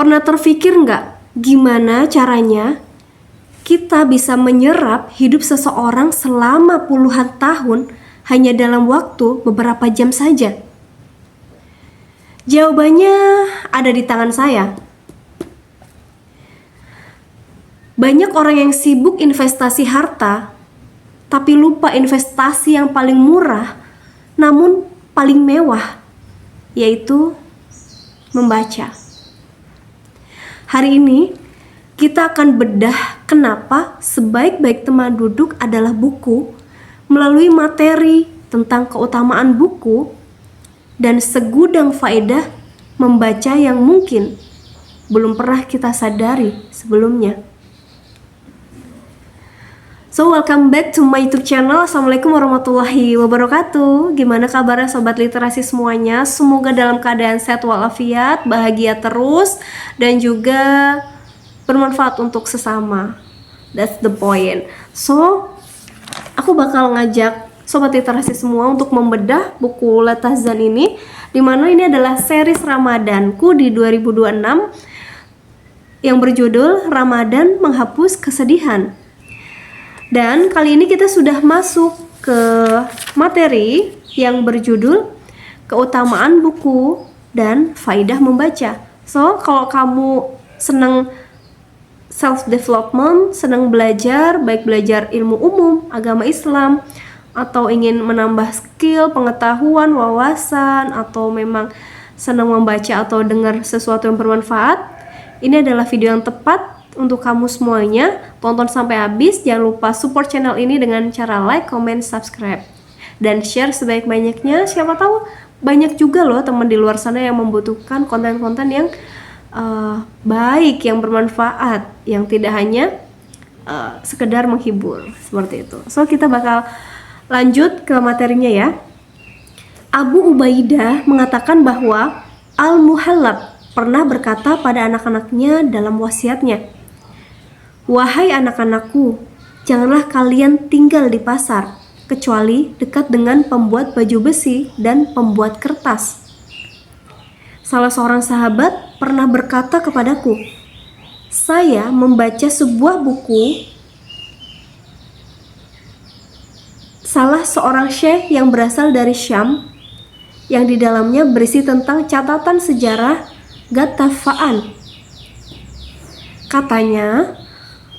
Pernah terfikir nggak gimana caranya kita bisa menyerap hidup seseorang selama puluhan tahun hanya dalam waktu beberapa jam saja? Jawabannya ada di tangan saya. Banyak orang yang sibuk investasi harta, tapi lupa investasi yang paling murah, namun paling mewah, yaitu membaca. Hari ini, kita akan bedah kenapa sebaik-baik teman duduk adalah buku, melalui materi tentang keutamaan buku, dan segudang faedah membaca yang mungkin belum pernah kita sadari sebelumnya. So, welcome back to my YouTube channel. Assalamualaikum warahmatullahi wabarakatuh. Gimana kabarnya sobat literasi semuanya? Semoga dalam keadaan sehat walafiat, bahagia terus, dan juga bermanfaat untuk sesama. That's the point. So, aku bakal ngajak sobat literasi semua untuk membedah buku Letahzan ini, dimana ini adalah series Ramadanku di 2026 yang berjudul Ramadan Menghapus Kesedihan. Dan kali ini kita sudah masuk ke materi yang berjudul keutamaan buku dan faidah membaca. So, kalau kamu senang self-development, senang belajar, baik belajar ilmu umum, agama Islam, atau ingin menambah skill, pengetahuan, wawasan, atau memang senang membaca atau dengar sesuatu yang bermanfaat, ini adalah video yang tepat untuk kamu semuanya. Tonton sampai habis. Jangan lupa support channel ini dengan cara like, comment, subscribe, dan share sebaik-banyaknya. Siapa tahu banyak juga loh teman di luar sana yang membutuhkan konten-konten yang baik, yang bermanfaat, yang tidak hanya sekedar menghibur, seperti itu. So, kita bakal lanjut ke materinya ya. Abu Ubaidah mengatakan bahwa Al-Muhallab pernah berkata pada anak-anaknya dalam wasiatnya, "Wahai anak-anakku, janganlah kalian tinggal di pasar, kecuali dekat dengan pembuat baju besi dan pembuat kertas." Salah seorang sahabat pernah berkata kepadaku, "Saya membaca sebuah buku salah seorang syekh yang berasal dari Syam, yang di dalamnya berisi tentang catatan sejarah Ghatafaan. Katanya,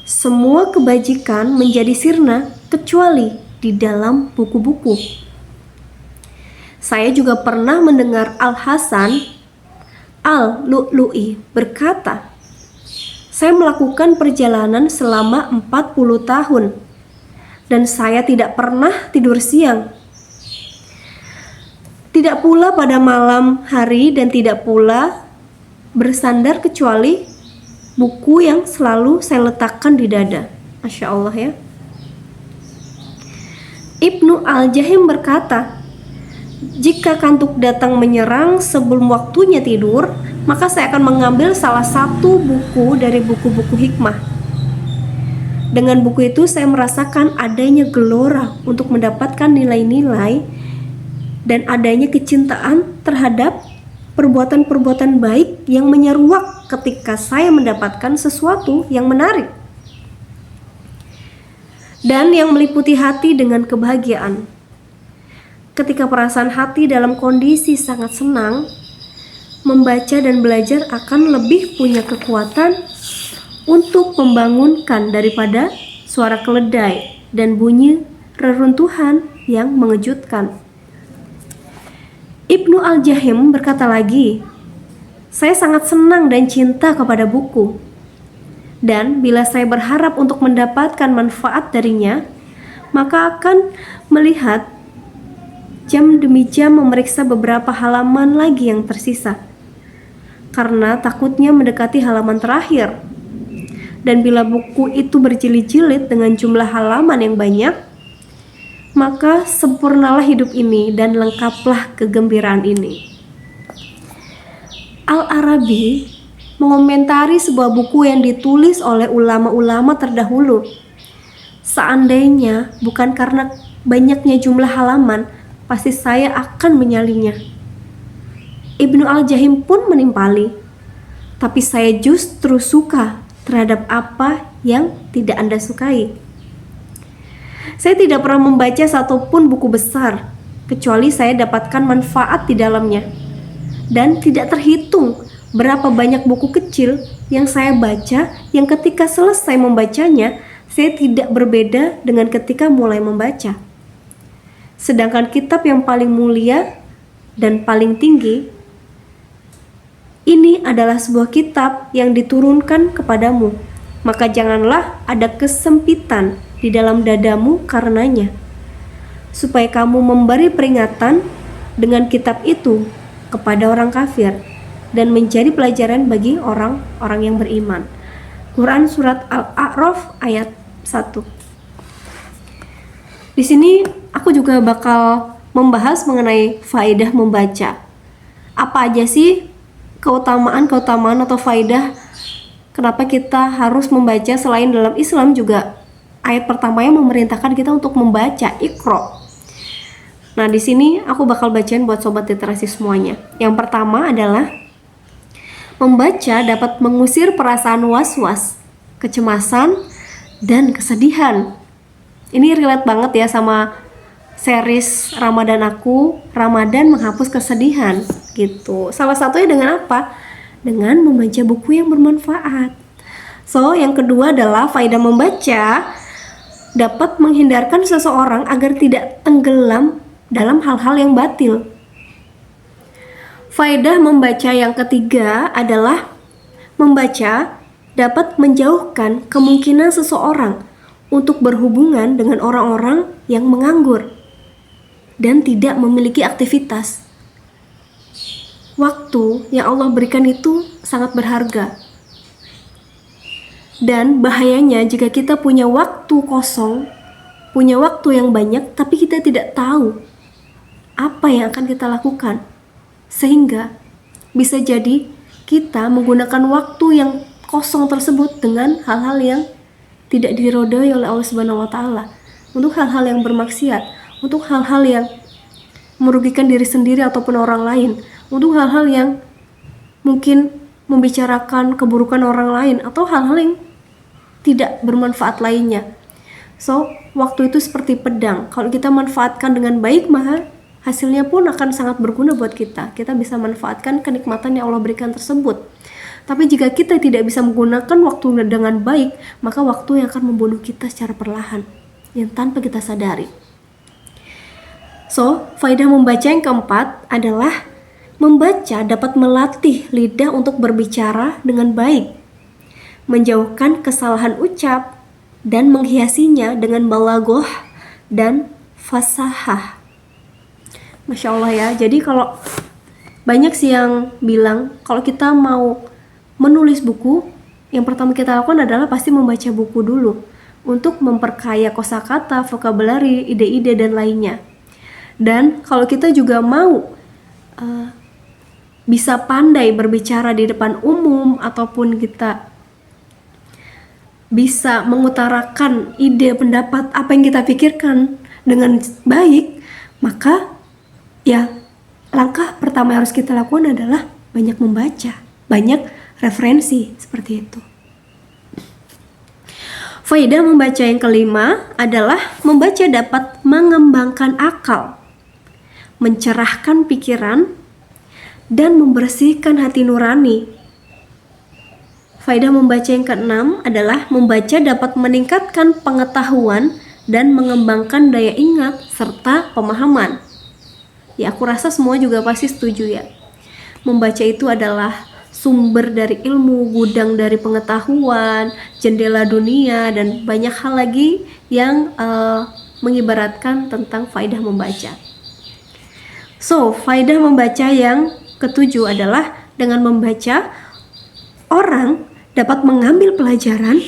semua kebajikan menjadi sirna kecuali di dalam buku-buku." Saya juga pernah mendengar Al-Hasan Al-Lu'lu'i berkata, "Saya melakukan perjalanan selama 40 tahun dan saya tidak pernah tidur siang. Tidak pula pada malam hari dan tidak pula bersandar kecuali buku yang selalu saya letakkan di dada." Masya Allah ya. Ibnu Al-Jahim berkata, "Jika kantuk datang menyerang sebelum waktunya tidur, maka saya akan mengambil salah satu buku dari buku-buku hikmah. Dengan buku itu saya merasakan adanya gelora untuk mendapatkan nilai-nilai dan adanya kecintaan terhadap perbuatan-perbuatan baik yang menyeruak ketika saya mendapatkan sesuatu yang menarik dan yang meliputi hati dengan kebahagiaan. Ketika perasaan hati dalam kondisi sangat senang, membaca dan belajar akan lebih punya kekuatan untuk membangunkan daripada suara keledai dan bunyi reruntuhan yang mengejutkan." Ibnu Al-Jahim berkata lagi, "Saya sangat senang dan cinta kepada buku. Dan bila saya berharap untuk mendapatkan manfaat darinya, maka akan melihat jam demi jam memeriksa beberapa halaman lagi yang tersisa, karena takutnya mendekati halaman terakhir. Dan bila buku itu berjilid-jilid dengan jumlah halaman yang banyak, maka sempurnalah hidup ini dan lengkaplah kegembiraan ini." Al-Arabi mengomentari sebuah buku yang ditulis oleh ulama-ulama terdahulu. "Seandainya bukan karena banyaknya jumlah halaman, pasti saya akan menyalinya." Ibnu Al-Jahim pun menimpali, tapi saya justru suka terhadap apa yang tidak Anda sukai. Saya tidak pernah membaca satupun buku besar, kecuali saya dapatkan manfaat di dalamnya. Dan tidak terhitung berapa banyak buku kecil yang saya baca, yang ketika selesai membacanya, saya tidak berbeda dengan ketika mulai membaca. Sedangkan kitab yang paling mulia dan paling tinggi, ini adalah sebuah kitab yang diturunkan kepadamu. Maka janganlah ada kesempitan di dalam dadamu karenanya, supaya kamu memberi peringatan dengan kitab itu kepada orang kafir dan menjadi pelajaran bagi orang-orang yang beriman. Quran surat Al-A'raf ayat 1. Di sini aku juga bakal membahas mengenai faedah membaca. Apa aja sih keutamaan atau faedah kenapa kita harus membaca? Selain dalam Islam juga ayat pertamanya memerintahkan kita untuk membaca, Iqra. Nah, di sini aku bakal bacain buat sobat literasi semuanya. Yang pertama adalah membaca dapat mengusir perasaan was-was, kecemasan, dan kesedihan. Ini relate banget ya sama series Ramadan aku, Ramadan menghapus kesedihan gitu. Salah satunya dengan apa? Dengan membaca buku yang bermanfaat. So, yang kedua adalah faedah membaca dapat menghindarkan seseorang agar tidak tenggelam dalam hal-hal yang batil. Faedah membaca yang ketiga adalah membaca dapat menjauhkan kemungkinan seseorang untuk berhubungan dengan orang-orang yang menganggur dan tidak memiliki aktivitas. Waktu yang Allah berikan itu sangat berharga. Dan bahayanya jika kita punya waktu kosong, punya waktu yang banyak, tapi kita tidak tahu apa yang akan kita lakukan. Sehingga bisa jadi kita menggunakan waktu yang kosong tersebut dengan hal-hal yang tidak dirodai oleh Allah Subhanahu wa taala, untuk hal-hal yang bermaksiat, untuk hal-hal yang merugikan diri sendiri ataupun orang lain, untuk hal-hal yang mungkin membicarakan keburukan orang lain atau hal-hal yang tidak bermanfaat lainnya. So, waktu itu seperti pedang. Kalau kita manfaatkan dengan baik, maka hasilnya pun akan sangat berguna buat kita. Kita bisa manfaatkan kenikmatan yang Allah berikan tersebut. Tapi jika kita tidak bisa menggunakan waktu dengan baik, maka waktu yang akan membunuh kita secara perlahan, yang tanpa kita sadari. So, faedah membaca yang keempat adalah membaca dapat melatih lidah untuk berbicara dengan baik, menjauhkan kesalahan ucap, dan menghiasinya dengan balaghah dan fasahah. Masya Allah ya. Jadi kalau banyak sih yang bilang kalau kita mau menulis buku, yang pertama kita lakukan adalah pasti membaca buku dulu untuk memperkaya kosakata, vocabulary, ide-ide dan lainnya. Dan kalau kita juga mau bisa pandai berbicara di depan umum ataupun kita bisa mengutarakan ide, pendapat, apa yang kita pikirkan dengan baik, maka ya langkah pertama yang harus kita lakukan adalah banyak membaca, banyak referensi seperti itu. Faedah membaca yang kelima adalah membaca dapat mengembangkan akal, mencerahkan pikiran, dan membersihkan hati nurani. Faedah membaca yang keenam adalah membaca dapat meningkatkan pengetahuan dan mengembangkan daya ingat serta pemahaman. Ya, aku rasa semua juga pasti setuju ya. Membaca itu adalah sumber dari ilmu, gudang dari pengetahuan, jendela dunia, dan banyak hal lagi yang mengibaratkan tentang faedah membaca. So, faedah membaca yang ketujuh adalah dengan membaca, orang dapat mengambil pelajaran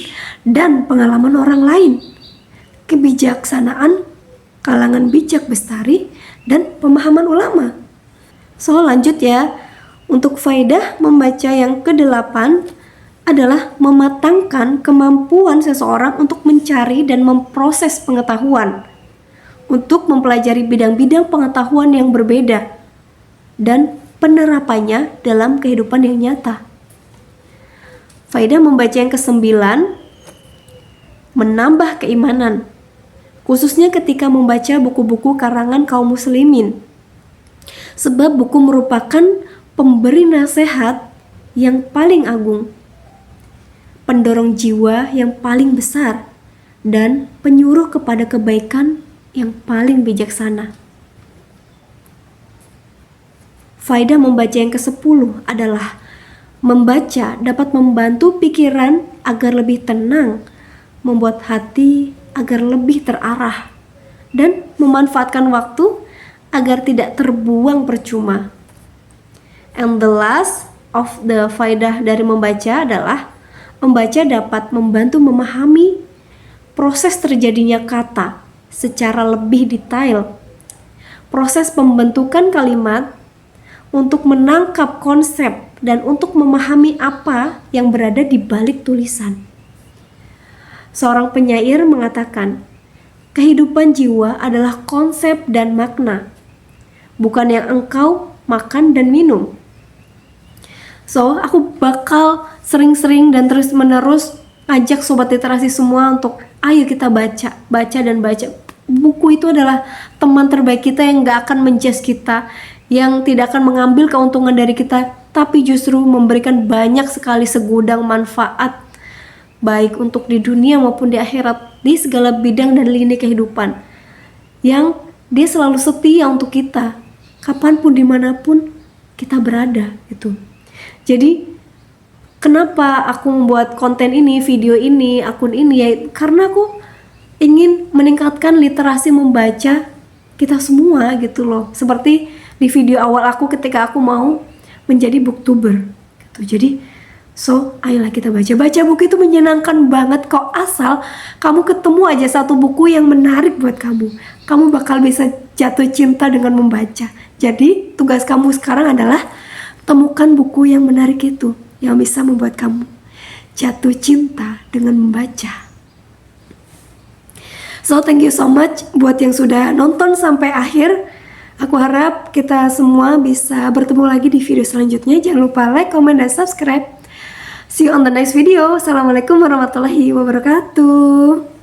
dan pengalaman orang lain, kebijaksanaan kalangan bijak bestari, dan pemahaman ulama. So, lanjut ya. Untuk faedah membaca yang kedelapan adalah mematangkan kemampuan seseorang untuk mencari dan memproses pengetahuan, untuk mempelajari bidang-bidang pengetahuan yang berbeda dan penerapannya dalam kehidupan yang nyata. Faedah membaca yang kesembilan, menambah keimanan, khususnya ketika membaca buku-buku karangan kaum muslimin. Sebab buku merupakan pemberi nasihat yang paling agung, pendorong jiwa yang paling besar, dan penyuruh kepada kebaikan yang paling bijaksana. Faedah membaca yang ke-10 adalah membaca dapat membantu pikiran agar lebih tenang, membuat hati agar lebih terarah, dan memanfaatkan waktu agar tidak terbuang percuma. And the last of the faedah dari membaca adalah membaca dapat membantu memahami proses terjadinya kata secara lebih detail, proses pembentukan kalimat, untuk menangkap konsep dan untuk memahami apa yang berada di balik tulisan. Seorang penyair mengatakan, kehidupan jiwa adalah konsep dan makna, bukan yang engkau makan dan minum. So, aku bakal sering-sering dan terus-menerus ajak sobat literasi semua untuk ayo kita baca dan baca. Buku itu adalah teman terbaik kita yang gak akan menjudge kita, yang tidak akan mengambil keuntungan dari kita, tapi justru memberikan banyak sekali segudang manfaat, baik untuk di dunia maupun di akhirat, di segala bidang dan lini kehidupan, yang dia selalu setia untuk kita, kapanpun dimanapun kita berada gitu. Jadi kenapa aku membuat konten ini, video ini, akun ini, ya karena aku ingin meningkatkan literasi membaca kita semua gitu loh. Seperti di video awal aku ketika aku mau menjadi booktuber gitu. Jadi ayolah kita baca buku itu menyenangkan banget kok, asal kamu ketemu aja satu buku yang menarik buat kamu bakal bisa jatuh cinta dengan membaca. Jadi tugas kamu sekarang adalah temukan buku yang menarik itu, yang bisa membuat kamu jatuh cinta dengan membaca. So thank you so much buat yang sudah nonton sampai akhir. Aku harap kita semua bisa bertemu lagi di video selanjutnya. Jangan lupa like, comment, dan subscribe. See you on the next video. Assalamualaikum warahmatullahi wabarakatuh.